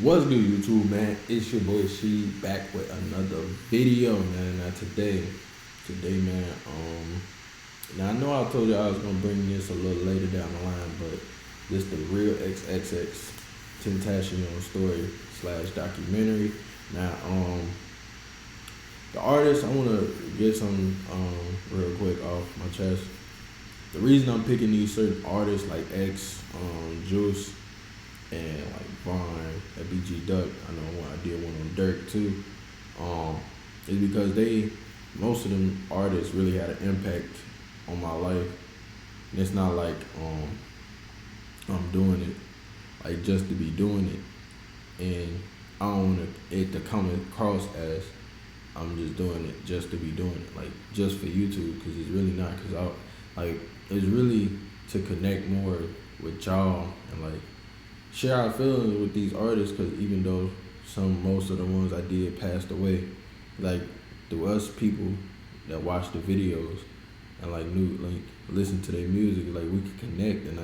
What's good, YouTube, man? It's your boy She back with another video, man. Now today, man. Now I know I told you I was gonna bring this a little later down the line, but this the real XXX Tentacion story slash documentary. Now, the artist, I wanna get some real quick off my chest. The reason I'm picking these certain artists like X, Juice, and like Vaughn, that BG Duck. I know I did one on Dirk too. Is because most of them artists really had an impact on my life, and it's not like I'm doing it like just to be doing it, and I don't want it to come across as I'm just doing it just to be doing it, like just for YouTube, because it's really not. Because it's really to connect more with y'all and like share our feelings with these artists, because even though most of the ones I did passed away, like through us people that watch the videos and listen to their music, like we can connect. And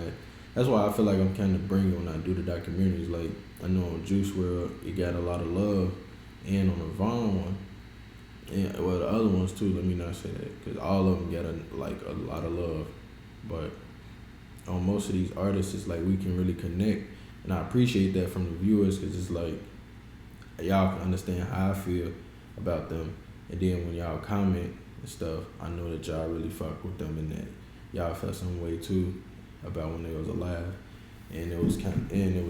that's why I feel like I'm kind of bringing when I do the documentaries. Like I know on Juice WRLD it got a lot of love, and on the Vaughn one, and well the other ones too. Let me not say that, because all of them got a lot of love, but on most of these artists, it's like we can really connect. And I appreciate that from the viewers, because it's like y'all can understand how I feel about them. And then when y'all comment and stuff, I know that y'all really fuck with them, and that y'all felt some way too about when they was alive. And it was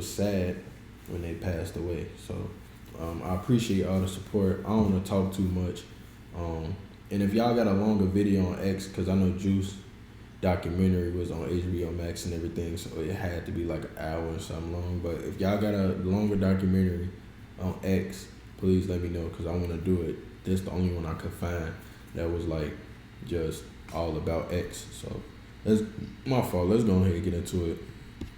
sad when they passed away. So I appreciate all the support. I don't want to talk too much. And if y'all got a longer video on X, because I know Juice documentary was on HBO Max and everything, so it had to be like an hour or something long. But if y'all got a longer documentary on X, please let me know, because I want to do it. This the only one I could find that was like just all about X. So that's my fault. Let's go ahead and get into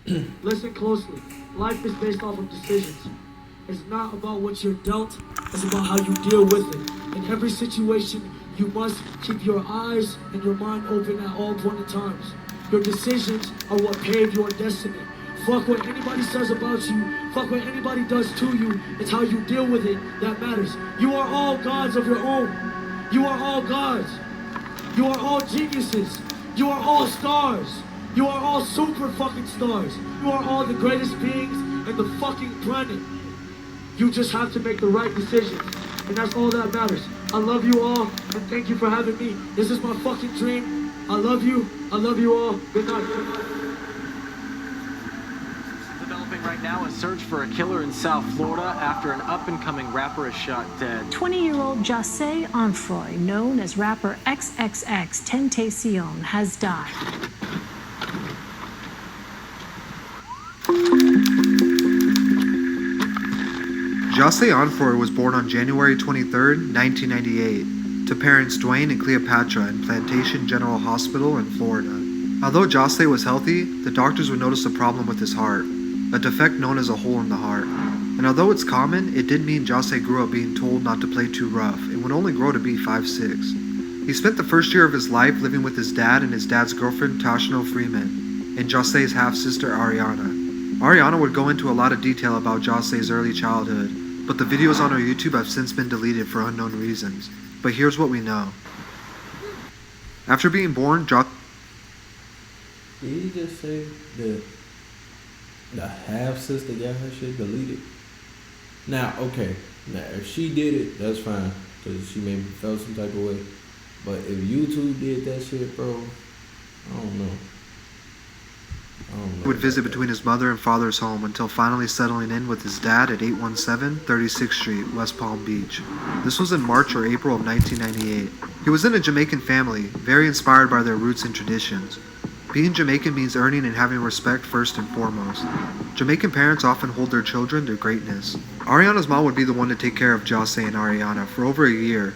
it. Listen closely. Life is based off of decisions. It's not about what you're dealt, it's about how you deal with it. In every situation, you must keep your eyes and your mind open at all point in times. Your decisions are what pave your destiny. Fuck what anybody says about you. Fuck what anybody does to you. It's how you deal with it that matters. You are all gods of your own. You are all gods. You are all geniuses. You are all stars. You are all super fucking stars. You are all the greatest beings in the fucking planet. You just have to make the right decisions. And that's all that matters. I love you all, and thank you for having me. This is my fucking dream. I love you. I love you all. Good night. Developing right now, a search for a killer in South Florida after an up-and-coming rapper is shot dead. 20-year-old Jose Onfroy, known as rapper XXXTENTACION, has died. Jose Onfroy was born on January 23, 1998, to parents Dwayne and Cleopatra in Plantation General Hospital in Florida. Although Jose was healthy, the doctors would notice a problem with his heart, a defect known as a hole in the heart. And although it's common, it did mean Jose grew up being told not to play too rough and would only grow to be 5'6". He spent the first year of his life living with his dad and his dad's girlfriend Tashno Freeman, and Jose's half-sister Ariana. Ariana would go into a lot of detail about Jose's early childhood, but the videos on our YouTube have since been deleted for unknown reasons. But here's what we know. After being born, Did he just say that the half sister got her shit deleted? Now, okay, if she did it, that's fine, because she maybe felt some type of way. But if YouTube did that shit, bro, I don't know. He would visit between his mother and father's home until finally settling in with his dad at 817 36th Street, West Palm Beach. This was in March or April of 1998. He was in a Jamaican family, very inspired by their roots and traditions. Being Jamaican means earning and having respect first and foremost. Jamaican parents often hold their children to greatness. Ariana's mom would be the one to take care of Jose and Ariana for over a year,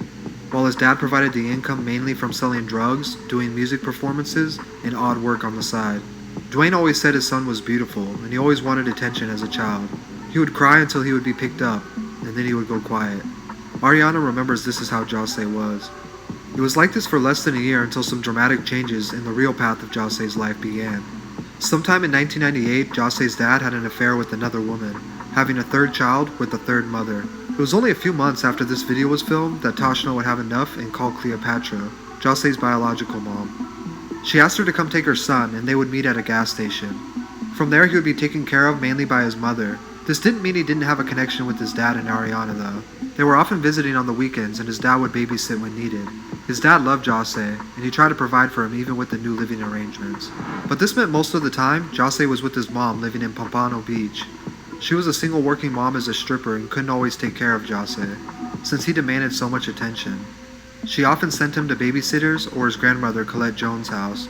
while his dad provided the income mainly from selling drugs, doing music performances, and odd work on the side. Dwayne always said his son was beautiful, and he always wanted attention as a child. He would cry until he would be picked up, and then he would go quiet. Ariana remembers this is how Jose was. It was like this for less than a year until some dramatic changes in the real path of Jose's life began. Sometime in 1998, Jose's dad had an affair with another woman. having a third child with a third mother. It was only a few months after this video was filmed that Tashna would have enough and call Cleopatra, Jocelyn's biological mom. She asked her to come take her son, and they would meet at a gas station. From there, he would be taken care of mainly by his mother. This didn't mean he didn't have a connection with his dad and Ariana though. They were often visiting on the weekends, and his dad would babysit when needed. His dad loved Jose, and he tried to provide for him even with the new living arrangements. But this meant most of the time, Jose was with his mom living in Pompano Beach. She was a single working mom as a stripper and couldn't always take care of Jose, since he demanded so much attention. She often sent him to babysitters or his grandmother Colette Jones' house.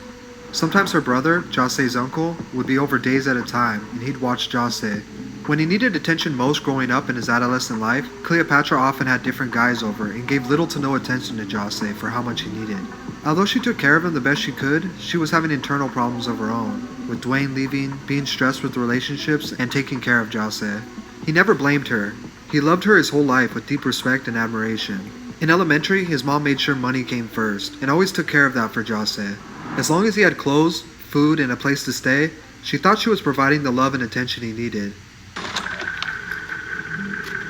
Sometimes her brother, Jose's uncle, would be over days at a time, and he'd watch Jose. When he needed attention most growing up in his adolescent life, Cleopatra often had different guys over and gave little to no attention to Jose for how much he needed. Although she took care of him the best she could, she was having internal problems of her own, with Dwayne leaving, being stressed with relationships, and taking care of Jose. He never blamed her. He loved her his whole life with deep respect and admiration. In elementary, his mom made sure money came first, and always took care of that for Jose. As long as he had clothes, food, and a place to stay, she thought she was providing the love and attention he needed.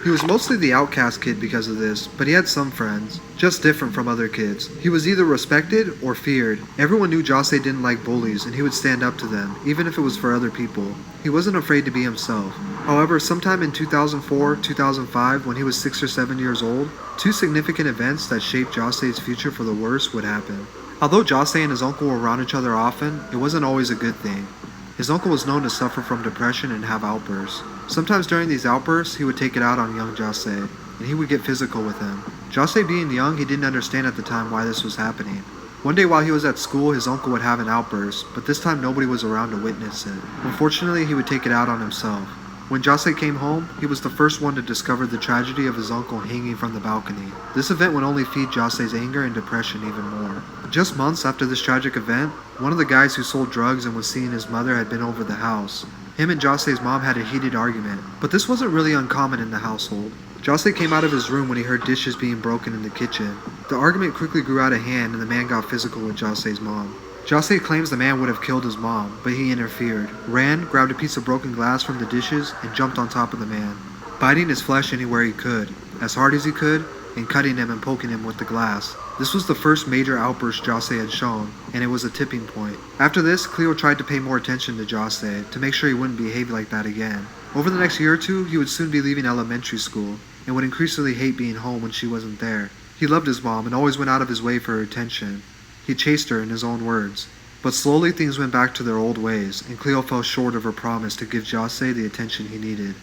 He was mostly the outcast kid because of this, but he had some friends, just different from other kids. He was either respected or feared. Everyone knew Jose didn't like bullies, and he would stand up to them, even if it was for other people. He wasn't afraid to be himself. However, sometime in 2004-2005, when he was 6 or 7 years old, two significant events that shaped Jose's future for the worse would happen. Although Jose and his uncle were around each other often, it wasn't always a good thing. His uncle was known to suffer from depression and have outbursts. Sometimes during these outbursts, he would take it out on young Jose, and he would get physical with him. Jose being young, he didn't understand at the time why this was happening. One day while he was at school, his uncle would have an outburst, but this time nobody was around to witness it. Unfortunately, he would take it out on himself. When Jose came home, he was the first one to discover the tragedy of his uncle hanging from the balcony. This event would only feed Jose's anger and depression even more. Just months after this tragic event, one of the guys who sold drugs and was seeing his mother had been over the house. Him and Jose's mom had a heated argument, but this wasn't really uncommon in the household. Jose came out of his room when he heard dishes being broken in the kitchen. The argument quickly grew out of hand and the man got physical with Jose's mom. Jose claims the man would have killed his mom, but he interfered, ran, grabbed a piece of broken glass from the dishes, and jumped on top of the man, biting his flesh anywhere he could, as hard as he could, and cutting him and poking him with the glass. This was the first major outburst Jose had shown, and it was a tipping point. After this, Cleo tried to pay more attention to Jose, to make sure he wouldn't behave like that again. Over the next year or two, he would soon be leaving elementary school, and would increasingly hate being home when she wasn't there. He loved his mom and always went out of his way for her attention. He chased her in his own words. But slowly things went back to their old ways, and Cleo fell short of her promise to give Jose the attention he needed.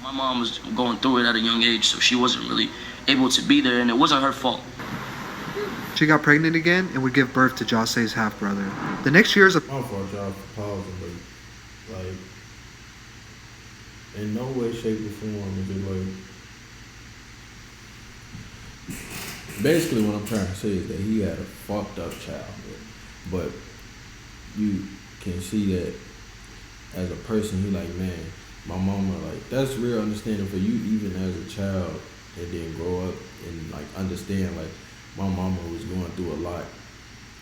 My mom was going through it at a young age, so she wasn't really able to be there, and it wasn't her fault. She got pregnant again and would give birth to Jose's half-brother. The next year is a... My fault, y'all, for pausing, but, like, in no way, shape, or form is it like... Basically, what I'm trying to say is that he had a fucked up childhood, but you can see that as a person, he like, man, my mama, like, that's real understanding for you even as a child, and then grow up and like understand, like, my mama was going through a lot,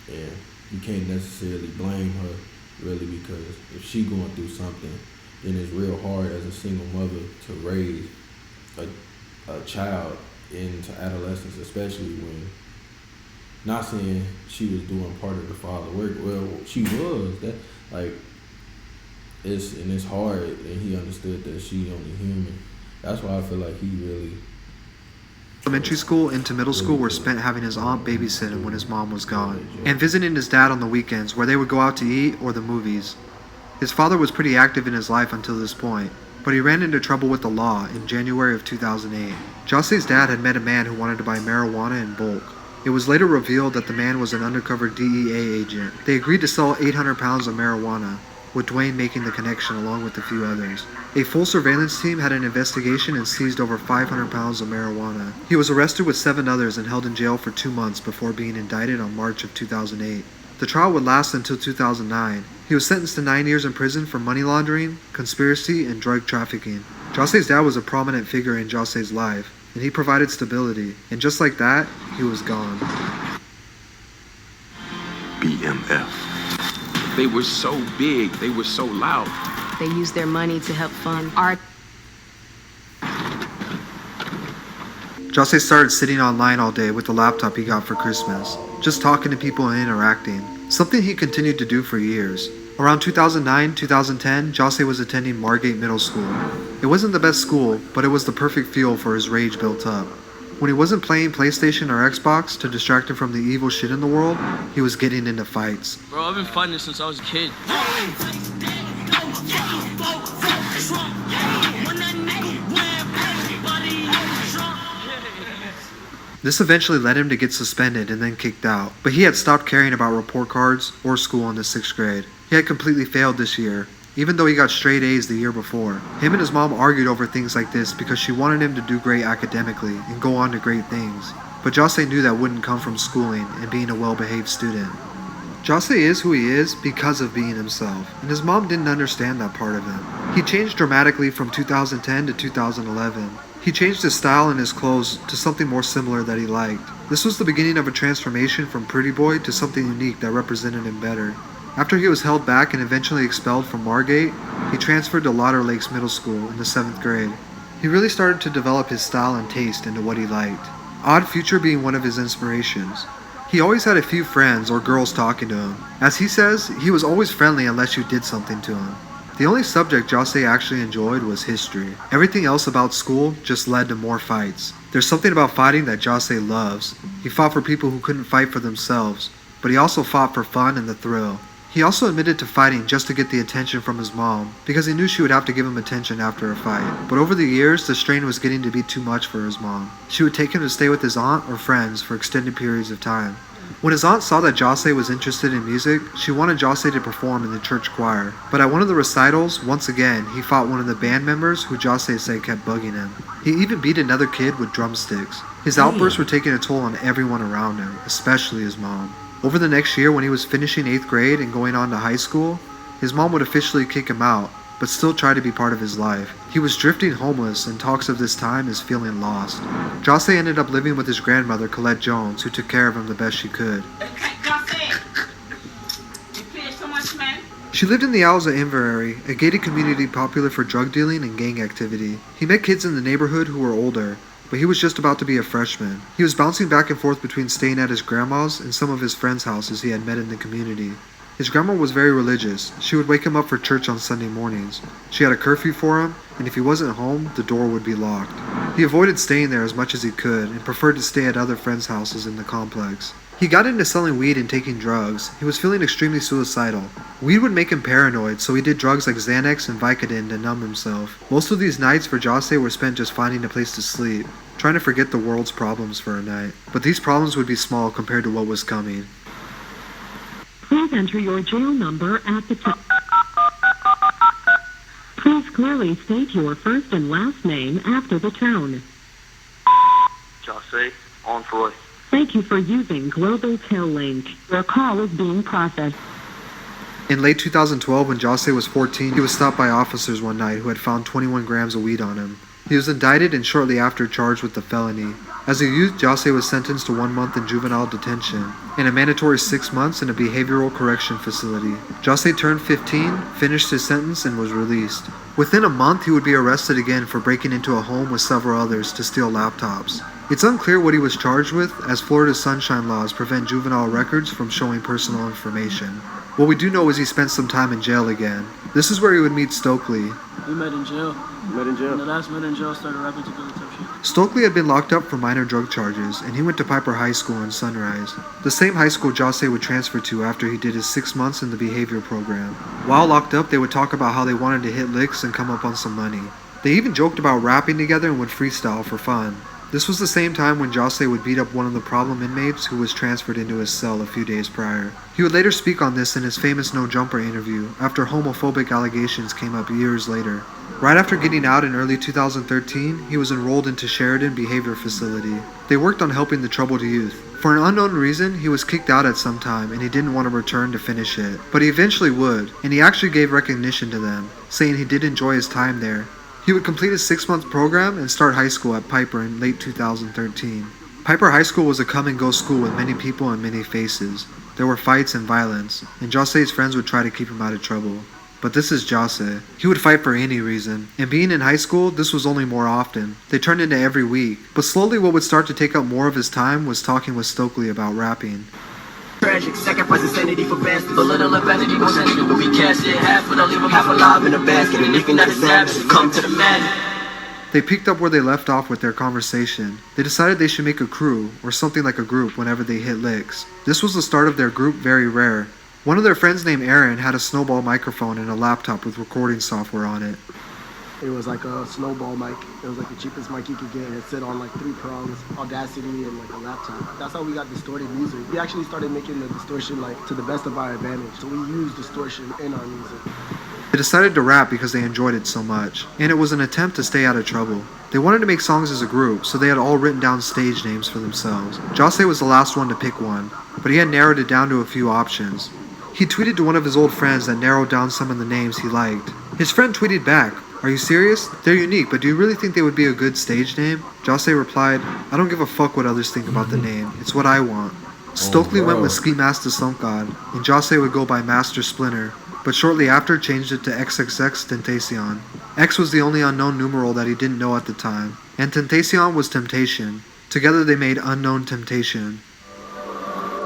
and you can't necessarily blame her really, because if she going through something, then it's real hard as a single mother to raise a child into adolescence, especially when, not saying she was doing part of the father work, well, she was, that, like, it's hard, and he understood that she only human. That's why I feel like he really... Elementary school into middle school were spent having his aunt babysit him when his mom was gone, and visiting his dad on the weekends where they would go out to eat or the movies. His father was pretty active in his life until this point, but he ran into trouble with the law in January of 2008. Jose's dad had met a man who wanted to buy marijuana in bulk. It was later revealed that the man was an undercover DEA agent. They agreed to sell 800 pounds of marijuana, with Dwayne making the connection along with a few others. A full surveillance team had an investigation and seized over 500 pounds of marijuana. He was arrested with 7 others and held in jail for 2 months before being indicted on March of 2008. The trial would last until 2009. He was sentenced to 9 years in prison for money laundering, conspiracy, and drug trafficking. Jose's dad was a prominent figure in Jose's life, and he provided stability. And just like that, he was gone. BMF. They were so big, they were so loud. They use their money to help fund art. Jose started sitting online all day with the laptop he got for Christmas, just talking to people and interacting, something he continued to do for years. Around 2009-2010, Jose was attending Margate Middle School. It wasn't the best school, but it was the perfect fuel for his rage built up. When he wasn't playing PlayStation or Xbox to distract him from the evil shit in the world, he was getting into fights. Bro, I've been fighting this since I was a kid. This eventually led him to get suspended and then kicked out, but he had stopped caring about report cards or school in the 6th grade. He had completely failed this year, even though he got straight A's the year before. Him and his mom argued over things like this because she wanted him to do great academically and go on to great things. But Jose knew that wouldn't come from schooling and being a well-behaved student. Jose is who he is because of being himself, and his mom didn't understand that part of him. He changed dramatically from 2010 to 2011. He changed his style and his clothes to something more similar that he liked. This was the beginning of a transformation from pretty boy to something unique that represented him better. After he was held back and eventually expelled from Margate, he transferred to Lauder Lakes Middle School in the 7th grade. He really started to develop his style and taste into what he liked, Odd Future being one of his inspirations. He always had a few friends or girls talking to him. As he says, he was always friendly unless you did something to him. The only subject Jose actually enjoyed was history. Everything else about school just led to more fights. There's something about fighting that Jose loves. He fought for people who couldn't fight for themselves, but he also fought for fun and the thrill. He also admitted to fighting just to get the attention from his mom, because he knew she would have to give him attention after a fight. But over the years, the strain was getting to be too much for his mom. She would take him to stay with his aunt or friends for extended periods of time. When his aunt saw that Jose was interested in music, she wanted Jose to perform in the church choir. But at one of the recitals, once again, he fought one of the band members who Jose said kept bugging him. He even beat another kid with drumsticks. His outbursts were taking a toll on everyone around him, especially his mom. Over the next year, when he was finishing 8th grade and going on to high school, his mom would officially kick him out, but still try to be part of his life. He was drifting homeless and talks of this time as feeling lost. Jose ended up living with his grandmother, Colette Jones, who took care of him the best she could. She lived in the Owls of Inverary, a gated community popular for drug dealing and gang activity. He met kids in the neighborhood who were older, but he was just about to be a freshman. He was bouncing back and forth between staying at his grandma's and some of his friends' houses he had met in the community. His grandma was very religious. She would wake him up for church on Sunday mornings. She had a curfew for him, and if he wasn't home, the door would be locked. He avoided staying there as much as he could and preferred to stay at other friends' houses in the complex. He got into selling weed and taking drugs. He was feeling extremely suicidal. Weed would make him paranoid, so he did drugs like Xanax and Vicodin to numb himself. Most of these nights for Jose were spent just finding a place to sleep, trying to forget the world's problems for a night. But these problems would be small compared to what was coming. Please enter your jail number at the top. Please clearly state your first and last name after the tone. Jose, on Freud. Thank you for using Global Tail Link. Your call is being processed. In late 2012, when Jose was 14, he was stopped by officers one night who had found 21 grams of weed on him. He was indicted and shortly after charged with the felony. As a youth, Jose was sentenced to 1 month in juvenile detention and a mandatory 6 months in a behavioral correction facility. Jose turned 15, finished his sentence, and was released. Within a month, he would be arrested again for breaking into a home with several others to steal laptops. It's unclear what he was charged with, as Florida's sunshine laws prevent juvenile records from showing personal information. What we do know is he spent some time in jail again. This is where he would meet Stokely. We met in jail. Met in jail? And the last met in jail started rapping together type shit. Stokely had been locked up for minor drug charges, and he went to Piper High School in Sunrise, the same high school Jose would transfer to after he did his 6 months in the behavior program. While locked up, they would talk about how they wanted to hit licks and come up on some money. They even joked about rapping together and would freestyle for fun. This was the same time when Jose would beat up one of the problem inmates who was transferred into his cell a few days prior. He would later speak on this in his famous No Jumper interview after homophobic allegations came up years later. Right after getting out in early 2013, he was enrolled into Sheridan Behavior Facility. They worked on helping the troubled youth. For an unknown reason, he was kicked out at some time and he didn't want to return to finish it. But he eventually would, and he actually gave recognition to them, saying he did enjoy his time there. He would complete his 6-month program and start high school at Piper in late 2013. Piper High School was a come-and-go school with many people and many faces. There were fights and violence, and Jose's friends would try to keep him out of trouble. but this is Jose. He would fight for any reason, and being in high school, this was only more often. They turned into every week, but slowly what would start to take up more of his time was talking with Stokely about rapping. Tragic, sacrifice insanity for bastards. A little of vanity, more sanity will be cast in half, but I'll leave them half alive in a basket. And if you're not a savage, come to the man. They picked up where they left off with their conversation. They decided they should make a crew, or something like a group, whenever they hit licks. This was the start of their group, Very Rare. One of their friends named Aaron had a snowball microphone and a laptop with recording software on it. It was like a snowball mic. It was like the cheapest mic you could get. It sit on like 3 prongs, Audacity, and like a laptop. That's how we got distorted music. We actually started making the distortion like to the best of our advantage. So we used distortion in our music. They decided to rap because they enjoyed it so much, and it was an attempt to stay out of trouble. They wanted to make songs as a group, so they had all written down stage names for themselves. Jose was the last one to pick one, but he had narrowed it down to a few options. He tweeted to one of his old friends that narrowed down some of the names he liked. His friend tweeted back, "Are you serious? They're unique, but do you really think they would be a good stage name?" Jose replied, "I don't give a fuck what others think about the name. It's what I want." Stokely went with Ski Mask the Slump God, and Jose would go by Master Splinter, but shortly after changed it to XXXTENTACION. X was the only unknown numeral that he didn't know at the time, and Tentacion was temptation. Together they made Unknown Temptation.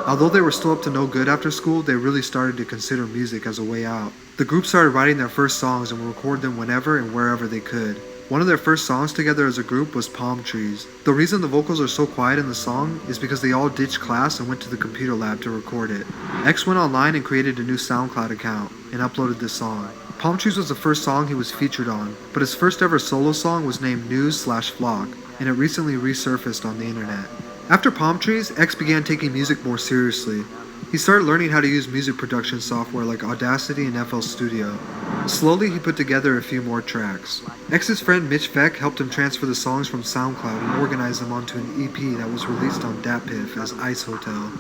Although they were still up to no good after school, they really started to consider music as a way out. The group started writing their first songs and would record them whenever and wherever they could. One of their first songs together as a group was Palm Trees. The reason the vocals are so quiet in the song is because they all ditched class and went to the computer lab to record it. X went online and created a new SoundCloud account and uploaded this song. Palm Trees was the first song he was featured on, but his first ever solo song was named News/Flock, and it recently resurfaced on the internet. After Palm Trees, X began taking music more seriously. He started learning how to use music production software like Audacity and FL Studio. Slowly, he put together a few more tracks. X's friend Mitch Feck helped him transfer the songs from SoundCloud and organize them onto an EP that was released on DatPiff as Ice Hotel.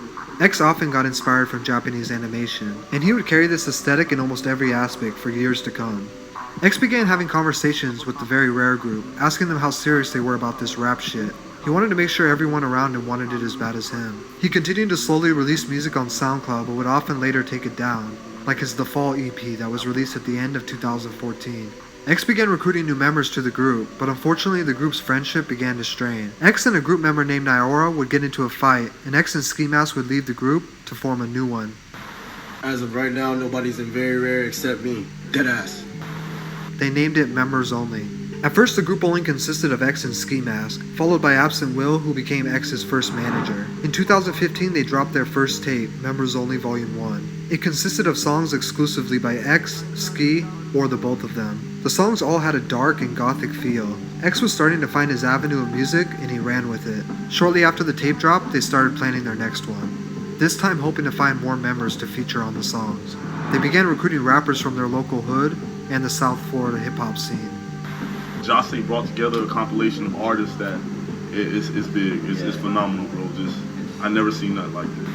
X often got inspired from Japanese animation, and he would carry this aesthetic in almost every aspect for years to come. X began having conversations with the Very Rare group, asking them how serious they were about this rap shit. He wanted to make sure everyone around him wanted it as bad as him. He continued to slowly release music on SoundCloud, but would often later take it down, like his The Fall EP that was released at the end of 2014. X began recruiting new members to the group, but unfortunately the group's friendship began to strain. X and a group member named Iora would get into a fight, and X and Ski Mask would leave the group to form a new one. As of right now, nobody's in Very Rare except me. Deadass. They named it Members Only. At first, the group only consisted of X and Ski Mask, followed by Absent Will, who became X's first manager. In 2015, they dropped their first tape, Members Only Volume 1. It consisted of songs exclusively by X, Ski, or the both of them. The songs all had a dark and gothic feel. X was starting to find his avenue of music, and he ran with it. Shortly after the tape dropped, they started planning their next one, this time hoping to find more members to feature on the songs. They began recruiting rappers from their local hood and the South Florida hip-hop scene. Jose brought together a compilation of artists that is big. It's phenomenal, bro. I never seen nothing like this.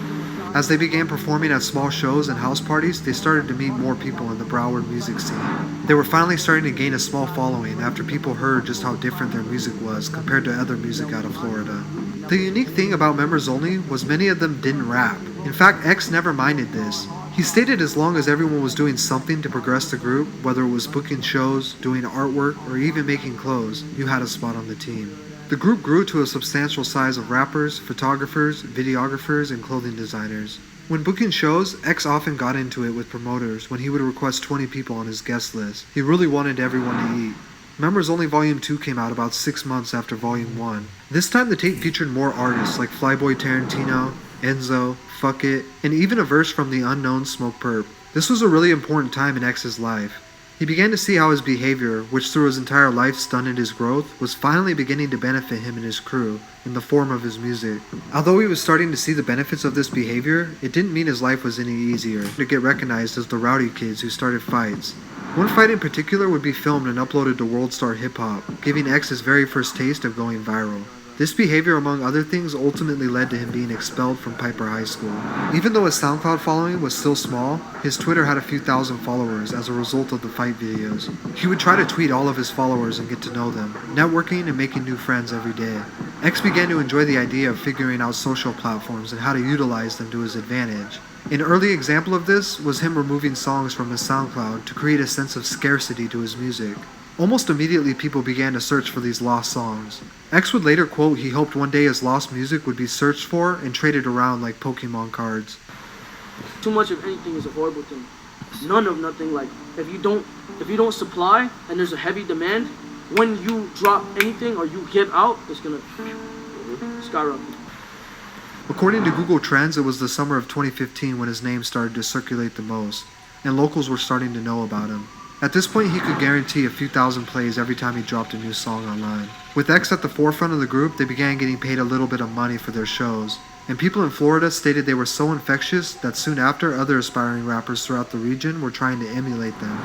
As they began performing at small shows and house parties, they started to meet more people in the Broward music scene. They were finally starting to gain a small following after people heard just how different their music was compared to other music out of Florida. The unique thing about Members Only was many of them didn't rap. In fact, X never minded this. He stated as long as everyone was doing something to progress the group, whether it was booking shows, doing artwork, or even making clothes, you had a spot on the team. The group grew to a substantial size of rappers, photographers, videographers, and clothing designers. When booking shows, X often got into it with promoters when he would request 20 people on his guest list. He really wanted everyone to eat. Members Only Volume 2 came out about 6 months after Volume 1. This time the tape featured more artists like Flyboy Tarantino, Enzo, Fuck It, and even a verse from the unknown Smoke Perp. This was a really important time in X's life. He began to see how his behavior, which through his entire life stunted his growth, was finally beginning to benefit him and his crew in the form of his music. Although he was starting to see the benefits of this behavior, it didn't mean his life was any easier to get recognized as the rowdy kids who started fights. One fight in particular would be filmed and uploaded to World Star Hip Hop, giving X his very first taste of going viral. This behavior, among other things, ultimately led to him being expelled from Piper High School. Even though his SoundCloud following was still small, his Twitter had a few thousand followers as a result of the fight videos. He would try to tweet all of his followers and get to know them, networking and making new friends every day. X began to enjoy the idea of figuring out social platforms and how to utilize them to his advantage. An early example of this was him removing songs from his SoundCloud to create a sense of scarcity to his music. Almost immediately, people began to search for these lost songs. X would later quote he hoped one day his lost music would be searched for and traded around like Pokemon cards. Too much of anything is a horrible thing. None of nothing. Like if you don't supply and there's a heavy demand, when you drop anything or you give out, it's gonna skyrocket. According to Google Trends, it was the summer of 2015 when his name started to circulate the most, and locals were starting to know about him. At this point, he could guarantee a few thousand plays every time he dropped a new song online. With X at the forefront of the group, they began getting paid a little bit of money for their shows, and people in Florida stated they were so infectious that soon after, other aspiring rappers throughout the region were trying to emulate them.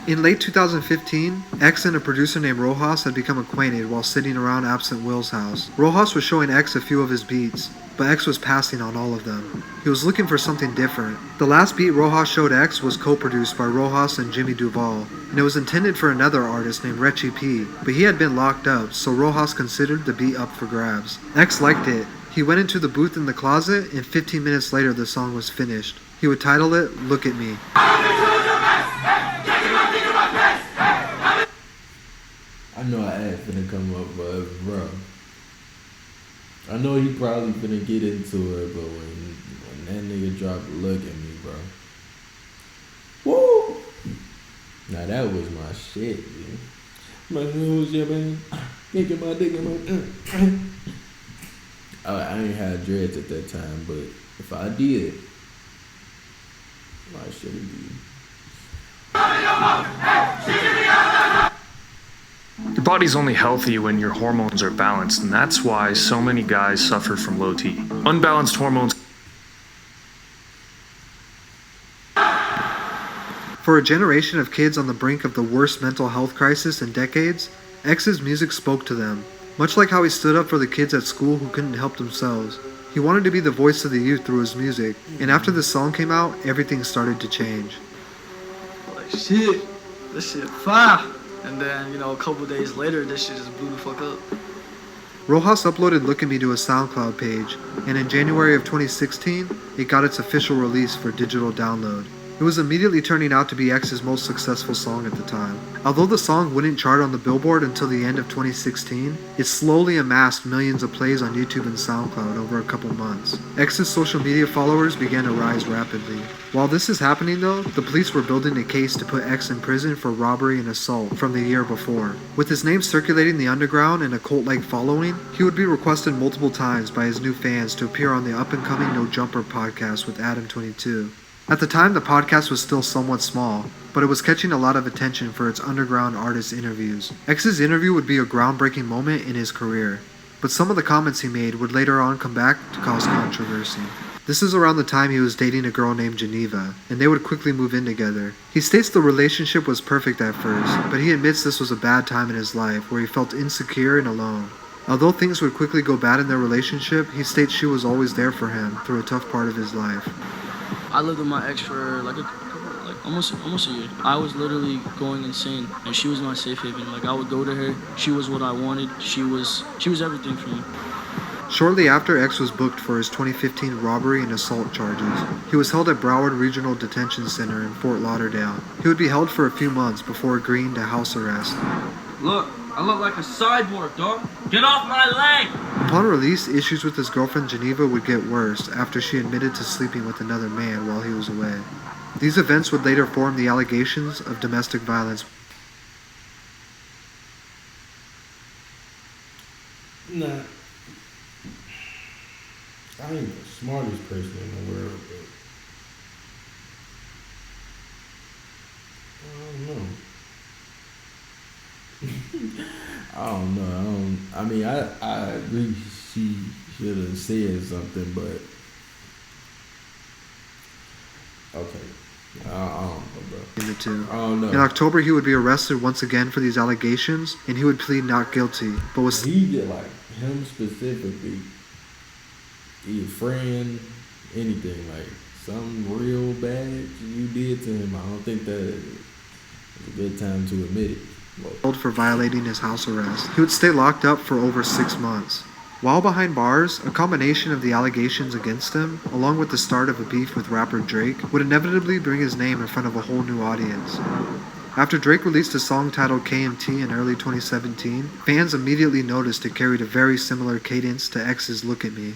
In late 2015, X and a producer named Rojas had become acquainted while sitting around Absent Will's house. Rojas was showing X a few of his beats, but X was passing on all of them. He was looking for something different. The last beat Rojas showed X was co-produced by Rojas and Jimmy Duval, and it was intended for another artist named Retchie P, but he had been locked up, so Rojas considered the beat up for grabs. X liked it. He went into the booth in the closet, and 15 minutes later the song was finished. He would title it, Look at Me. I know an ad finna come up, but bro, I know he probably finna get into it, but when that nigga dropped Look at Me, bro. Woo! Now that was my shit, dude. My who's your man? Kicking my dick in my I ain't had dreads at that time, but if I did, I should be. Your body's only healthy when your hormones are balanced, and that's why so many guys suffer from low T. Unbalanced hormones. For a generation of kids on the brink of the worst mental health crisis in decades, X's music spoke to them. Much like how he stood up for the kids at school who couldn't help themselves. He wanted to be the voice of the youth through his music, and after this song came out, everything started to change. Like shit, this shit fire. And then, a couple days later, this shit just blew the fuck up. Rojas uploaded Look at Me to a SoundCloud page, and in January of 2016, it got its official release for digital download. It was immediately turning out to be X's most successful song at the time. Although the song wouldn't chart on the Billboard until the end of 2016, it slowly amassed millions of plays on YouTube and SoundCloud over a couple months. X's social media followers began to rise rapidly. While this is happening though, the police were building a case to put X in prison for robbery and assault from the year before. With his name circulating the underground and a cult-like following, he would be requested multiple times by his new fans to appear on the up-and-coming No Jumper podcast with Adam22. At the time, the podcast was still somewhat small, but it was catching a lot of attention for its underground artist interviews. X's interview would be a groundbreaking moment in his career, but some of the comments he made would later on come back to cause controversy. This is around the time he was dating a girl named Geneva, and they would quickly move in together. He states the relationship was perfect at first, but he admits this was a bad time in his life where he felt insecure and alone. Although things would quickly go bad in their relationship, he states she was always there for him through a tough part of his life. I lived with my ex for almost a year. I was literally going insane, and she was my safe haven. I would go to her. She was what I wanted. She was everything for me. Shortly after, X was booked for his 2015 robbery and assault charges. He was held at Broward Regional Detention Center in Fort Lauderdale. He would be held for a few months before agreeing to house arrest. Look, I look like a cyborg, dog. Get off my leg! Upon release, issues with his girlfriend Geneva would get worse after she admitted to sleeping with another man while he was away. These events would later form the allegations of domestic violence. Nah. I ain't the smartest person in the world, but I don't know. I agree she should have said something, but okay. I don't know, bro. I don't know. In October, he would be arrested once again for these allegations, and he would plead not guilty, but was he him specifically, your friend, anything, like something real bad you did to him, I don't think that it's a good time to admit it. For violating his house arrest. He would stay locked up for over 6 months. While behind bars, a combination of the allegations against him, along with the start of a beef with rapper Drake, would inevitably bring his name in front of a whole new audience. After Drake released a song titled KMT in early 2017, fans immediately noticed it carried a very similar cadence to X's Look at Me.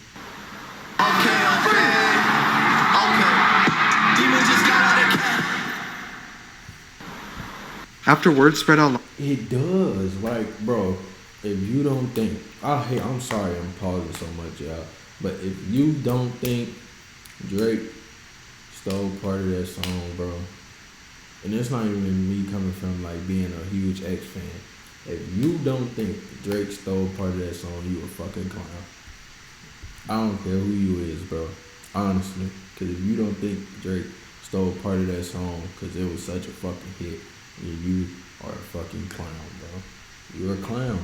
After word spread online, it does. Like, bro, if you don't think, I'm sorry I'm pausing so much, y'all, but if you don't think Drake stole part of that song, bro, and it's not even me coming from like being a huge X fan, if you don't think Drake stole part of that song, you a fucking clown. I don't care who you is, bro, honestly, because if you don't think Drake stole part of that song because it was such a fucking hit, you are a fucking clown, bro. You're a clown.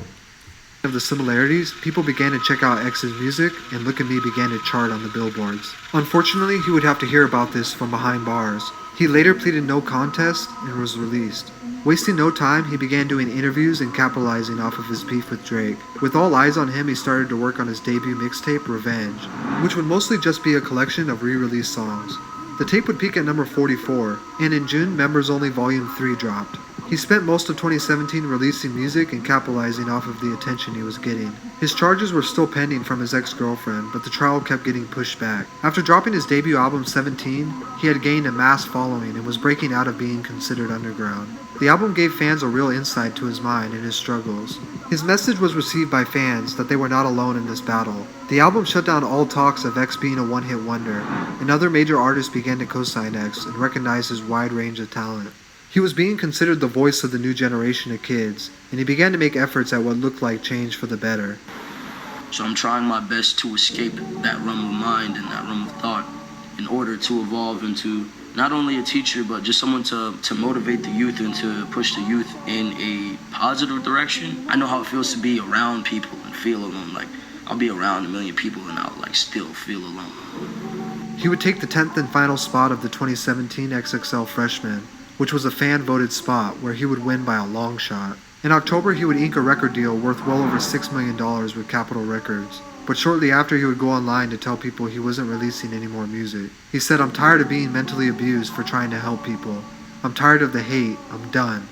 Of the similarities, people began to check out X's music, and Look at Me began to chart on the billboards. Unfortunately, he would have to hear about this from behind bars. He later pleaded no contest and was released. Wasting no time, he began doing interviews and capitalizing off of his beef with Drake. With all eyes on him, he started to work on his debut mixtape, Revenge, which would mostly just be a collection of re-released songs. The tape would peak at number 44, and in June, Members Only Volume 3 dropped. He spent most of 2017 releasing music and capitalizing off of the attention he was getting. His charges were still pending from his ex-girlfriend, but the trial kept getting pushed back. After dropping his debut album 17, he had gained a mass following and was breaking out of being considered underground. The album gave fans a real insight to his mind and his struggles. His message was received by fans that they were not alone in this battle. The album shut down all talks of X being a one-hit wonder, and other major artists began to co-sign X and recognize his wide range of talent. He was being considered the voice of the new generation of kids, and he began to make efforts at what looked like change for the better. So I'm trying my best to escape that realm of mind and that realm of thought in order to evolve into not only a teacher, but just someone to motivate the youth and to push the youth in a positive direction. I know how it feels to be around people and feel alone. Like, I'll be around a million people and I'll like still feel alone. He would take the 10th and final spot of the 2017 XXL Freshman, which was a fan-voted spot where he would win by a long shot. In October, he would ink a record deal worth well over $6 million with Capitol Records. But shortly after, he would go online to tell people he wasn't releasing any more music. He said, "I'm tired of being mentally abused for trying to help people. I'm tired of the hate. I'm done."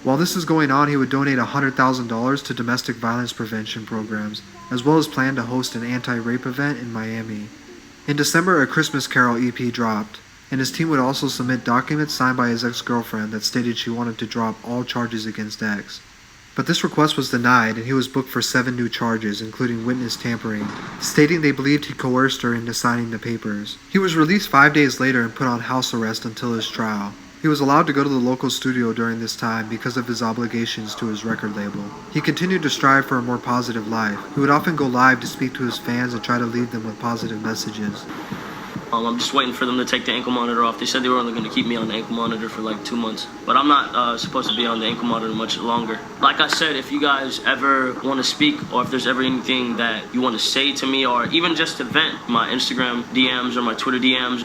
While this was going on, he would donate $100,000 to domestic violence prevention programs, as well as plan to host an anti-rape event in Miami. In December, A Christmas Carol EP dropped, and his team would also submit documents signed by his ex-girlfriend that stated she wanted to drop all charges against X. But this request was denied, and he was booked for 7 new charges, including witness tampering, stating they believed he coerced her into signing the papers. He was released 5 days later and put on house arrest until his trial. He was allowed to go to the local studio during this time because of his obligations to his record label. He continued to strive for a more positive life. He would often go live to speak to his fans and try to leave them with positive messages. I'm just waiting for them to take the ankle monitor off. They said they were only going to keep me on the ankle monitor for like 2 months. But I'm not supposed to be on the ankle monitor much longer. Like I said, if you guys ever want to speak or if there's ever anything that you want to say to me or even just to vent, my Instagram DMs or my Twitter DMs.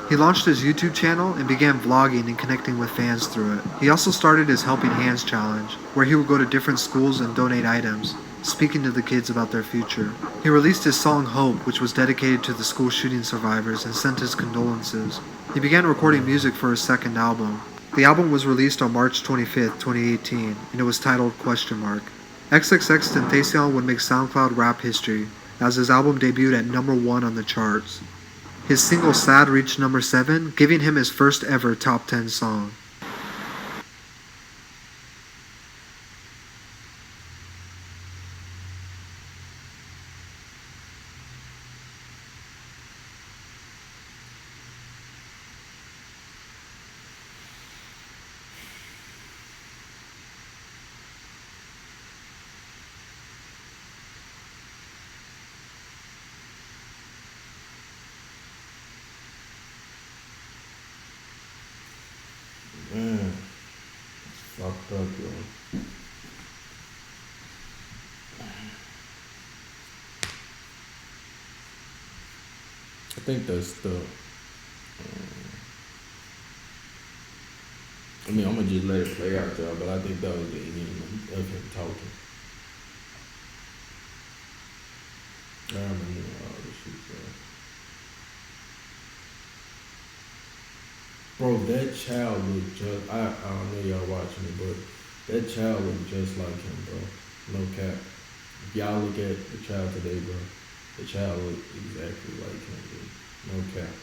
He launched his YouTube channel and began vlogging and connecting with fans through it. He also started his Helping Hands Challenge, where he would go to different schools and donate items, speaking to the kids about their future. He released his song Hope, which was dedicated to the school shooting survivors, and sent his condolences. He began recording music for his second album. The album was released on March 25th, 2018, and it was titled ? XXXTENTACION would make SoundCloud rap history, as his album debuted at number 1 on the charts. His single Sad reached number 7, giving him his first ever top 10 song. Man, it's fucked up, yo. think that's the. I mean, I'm gonna just let it play out, y'all. But I think that was the end of him talking. I remember all this shit, bro. Bro, that child looked just. I don't know y'all watching it, but that child looked just like him, bro. No cap. If y'all look at the child today, bro, the child looked exactly like him, dude. No cap.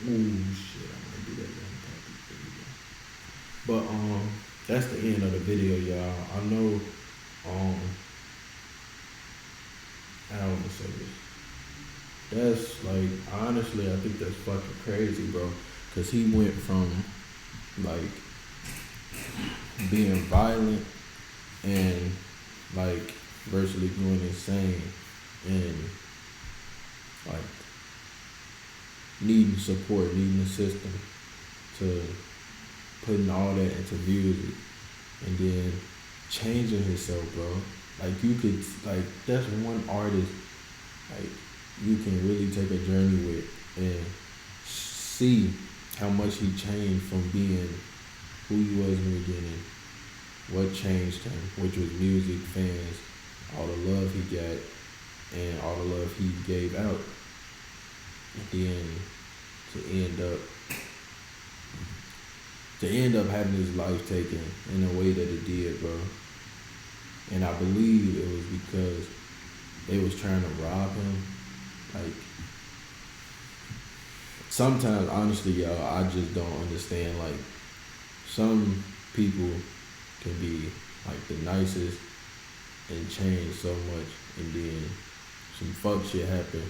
Ooh, shit, I might do that one topic video. But that's the end of the video, y'all. I know I don't want to say this. That's like, honestly, I think that's fucking crazy, bro. Cause he went from like being violent and like virtually going insane and like needing support, needing a system, to putting all that into music and then changing himself, bro. Like you could, like that's one artist like you can really take a journey with and see how much he changed from being who he was in the beginning, what changed him, which was music, fans, all the love he got and all the love he gave out. And then to end up having his life taken in the way that it did, bro. And I believe it was because they was trying to rob him. Like, sometimes, honestly, y'all, I just don't understand. Like, some people can be like the nicest and change so much, and then some fuck shit happen.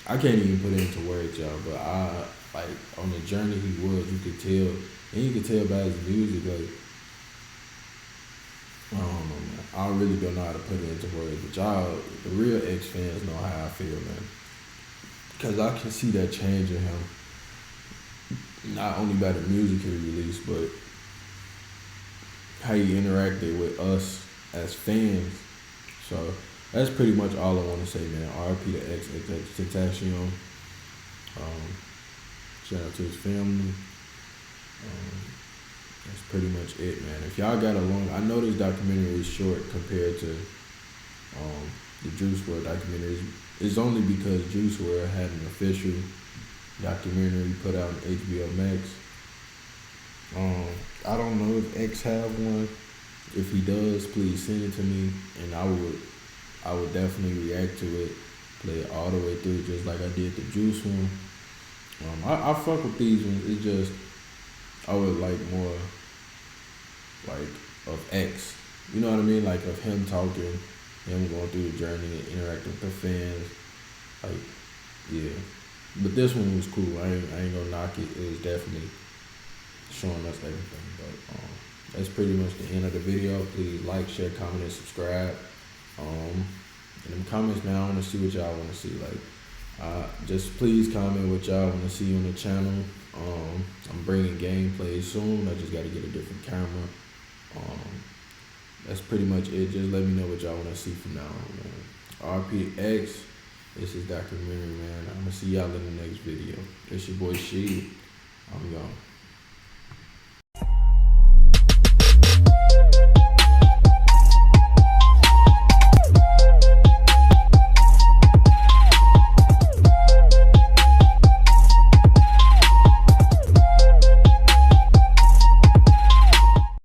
I can't even put it into words, y'all, but I, like, on the journey he was, you could tell, and you could tell by his music, like, I don't know, man. I really don't know how to put it into words, but y'all, the real X fans know how I feel, man. Because I can see that change in him, not only by the music he released, but how he interacted with us as fans. So that's pretty much all I want to say, man. RIP to XXXTENTACION. Shout out to his family. That's pretty much it, man. If y'all got along, I know this documentary is short compared to the Juice WRLD documentaries. It's only because Juice WRLD had an official documentary put out on HBO Max. I don't know if X have one. If he does, please send it to me, and I would definitely react to it, play it all the way through, just like I did the Juice one. I fuck with these ones. It's just I would like more like of X. You know what I mean? Like of him talking, him going through the journey and interacting with the fans. Like, yeah. But this one was cool. I ain't gonna knock it. It was definitely showing us everything. But that's pretty much the end of the video. Please like, share, comment, and subscribe. In them comments, man, I want to see what y'all want to see. Like, just please comment what y'all want to see on the channel. I'm bringing gameplay soon. I just got to get a different camera. That's pretty much it. Just let me know what y'all want to see from now on, man. RPX. This is documentary, man. I'm going to see y'all in the next video. It's your boy She. I'm gone.